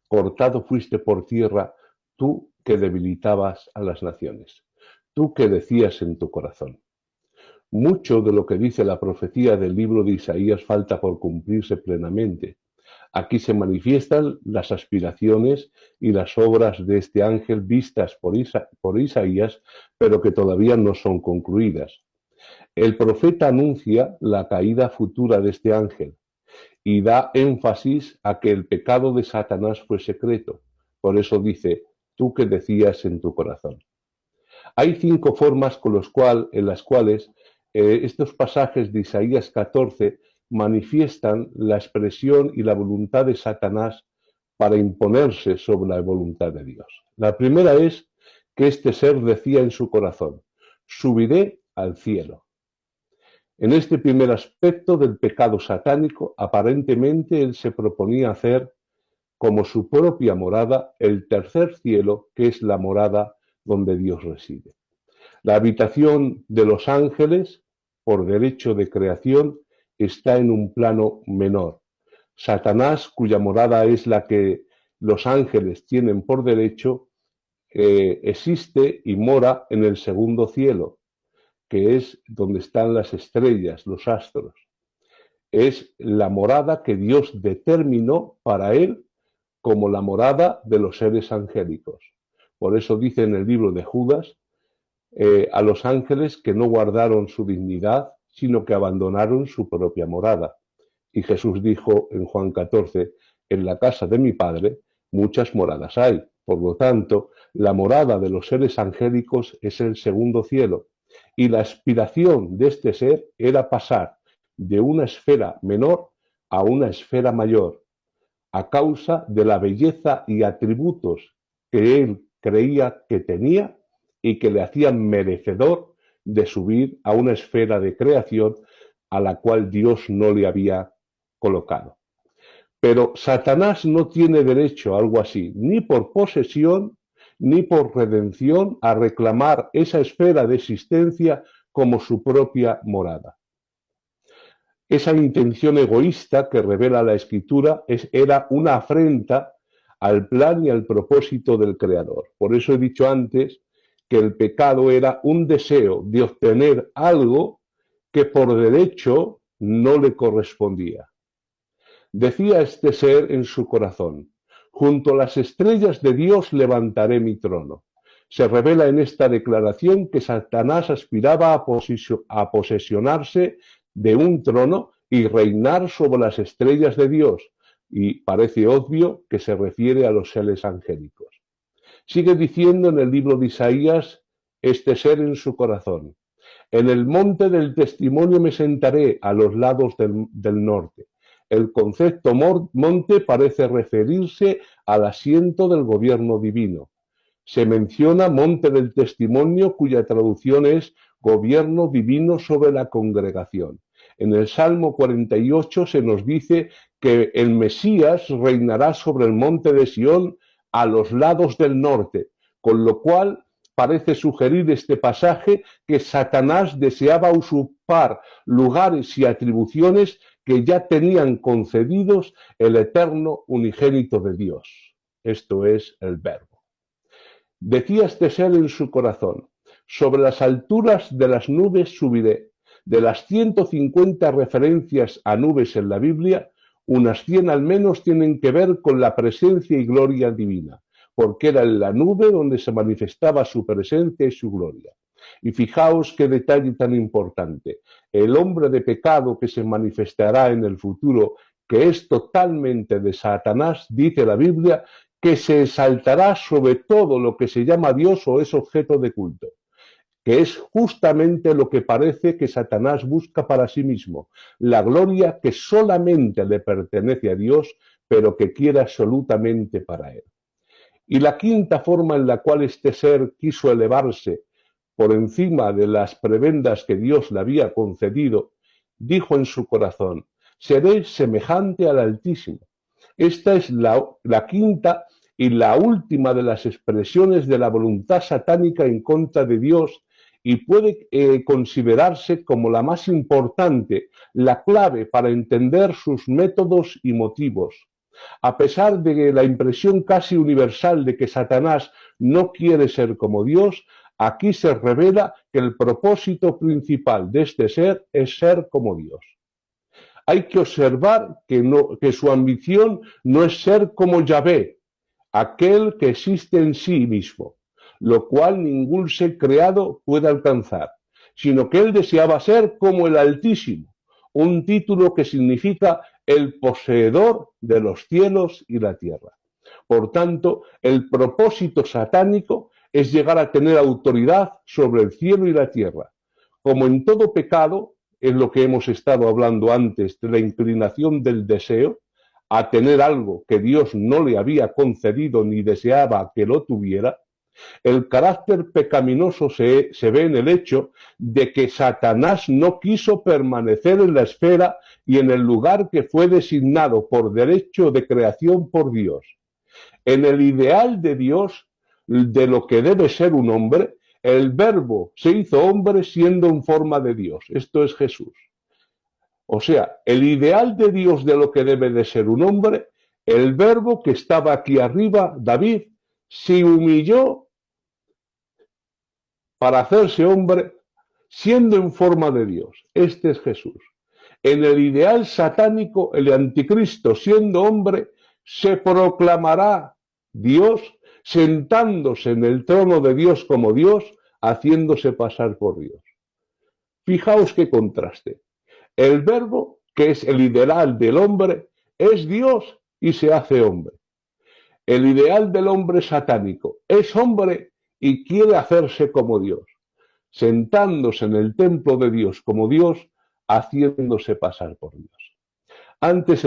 cortado fuiste por tierra, tú que debilitabas a las naciones, tú que decías en tu corazón. Mucho de lo que dice la profecía del libro de Isaías falta por cumplirse plenamente. Aquí se manifiestan las aspiraciones y las obras de este ángel vistas por Isaías, pero que todavía no son concluidas. El profeta anuncia la caída futura de este ángel y da énfasis a que el pecado de Satanás fue secreto. Por eso dice, tú que decías en tu corazón. Hay 5 formas en las cuales estos pasajes de Isaías 14 manifiestan la expresión y la voluntad de Satanás para imponerse sobre la voluntad de Dios. La primera es que este ser decía en su corazón, subiré al cielo. En este primer aspecto del pecado satánico, aparentemente él se proponía hacer como su propia morada el tercer cielo, que es la morada donde Dios reside. La habitación de los ángeles, por derecho de creación, está en un plano menor. Satanás, cuya morada es la que los ángeles tienen por derecho, existe y mora en el segundo cielo, que es donde están las estrellas, los astros. Es la morada que Dios determinó para él como la morada de los seres angélicos. Por eso dice en el libro de Judas a los ángeles que no guardaron su dignidad, sino que abandonaron su propia morada. Y Jesús dijo en Juan 14, en la casa de mi Padre muchas moradas hay. Por lo tanto, la morada de los seres angélicos es el segundo cielo. Y la aspiración de este ser era pasar de una esfera menor a una esfera mayor, a causa de la belleza y atributos que él creía que tenía y que le hacían merecedor de subir a una esfera de creación a la cual Dios no le había colocado. Pero Satanás no tiene derecho a algo así, ni por posesión, ni por redención, a reclamar esa esfera de existencia como su propia morada. Esa intención egoísta que revela la Escritura era una afrenta al plan y al propósito del Creador. Por eso he dicho antes que el pecado era un deseo de obtener algo que por derecho no le correspondía. Decía este ser en su corazón, junto a las estrellas de Dios levantaré mi trono. Se revela en esta declaración que Satanás aspiraba a posesionarse de un trono y reinar sobre las estrellas de Dios, y parece obvio que se refiere a los seres angélicos. Sigue diciendo en el libro de Isaías este ser en su corazón, en el monte del testimonio me sentaré a los lados del norte. El concepto monte parece referirse al asiento del gobierno divino. Se menciona monte del testimonio, cuya traducción es gobierno divino sobre la congregación. En el Salmo 48 se nos dice que el Mesías reinará sobre el monte de Sión a los lados del norte, con lo cual parece sugerir este pasaje que Satanás deseaba usurpar lugares y atribuciones que ya tenían concedidos el eterno unigénito de Dios. Esto es el Verbo. Decía este ser en su corazón, sobre las alturas de las nubes subiré. De las 150 referencias a nubes en la Biblia, unas 100 al menos tienen que ver con la presencia y gloria divina, porque era en la nube donde se manifestaba su presencia y su gloria. Y fijaos qué detalle tan importante. El hombre de pecado que se manifestará en el futuro, que es totalmente de Satanás, dice la Biblia, que se exaltará sobre todo lo que se llama Dios o es objeto de culto, que es justamente lo que parece que Satanás busca para sí mismo, la gloria que solamente le pertenece a Dios, pero que quiere absolutamente para él. Y la quinta forma en la cual este ser quiso elevarse por encima de las prebendas que Dios le había concedido, dijo en su corazón, seré semejante al Altísimo. Esta es la quinta y la última de las expresiones de la voluntad satánica en contra de Dios y puede considerarse como la más importante, la clave para entender sus métodos y motivos. A pesar de la impresión casi universal de que Satanás no quiere ser como Dios, aquí se revela que el propósito principal de este ser es ser como Dios. Hay que observar que su ambición no es ser como Yahvé, aquel que existe en sí mismo, lo cual ningún ser creado puede alcanzar, sino que él deseaba ser como el Altísimo, un título que significa el poseedor de los cielos y la tierra. Por tanto, el propósito satánico es llegar a tener autoridad sobre el cielo y la tierra. Como en todo pecado, es lo que hemos estado hablando antes de la inclinación del deseo, a tener algo que Dios no le había concedido ni deseaba que lo tuviera, el carácter pecaminoso se ve en el hecho de que Satanás no quiso permanecer en la esfera y en el lugar que fue designado por derecho de creación por Dios. En el ideal de Dios, de lo que debe ser un hombre, el Verbo se hizo hombre siendo en forma de Dios. Esto es Jesús. O sea, el ideal de Dios de lo que debe de ser un hombre, el Verbo que estaba aquí arriba, David, se humilló para hacerse hombre siendo en forma de Dios. Este es Jesús. En el ideal satánico, el anticristo siendo hombre se proclamará Dios sentándose en el trono de Dios como Dios, haciéndose pasar por Dios. Fijaos qué contraste. El Verbo, que es el ideal del hombre, es Dios y se hace hombre. El ideal del hombre satánico es hombre y quiere hacerse como Dios, sentándose en el templo de Dios como Dios, haciéndose pasar por Dios. Antes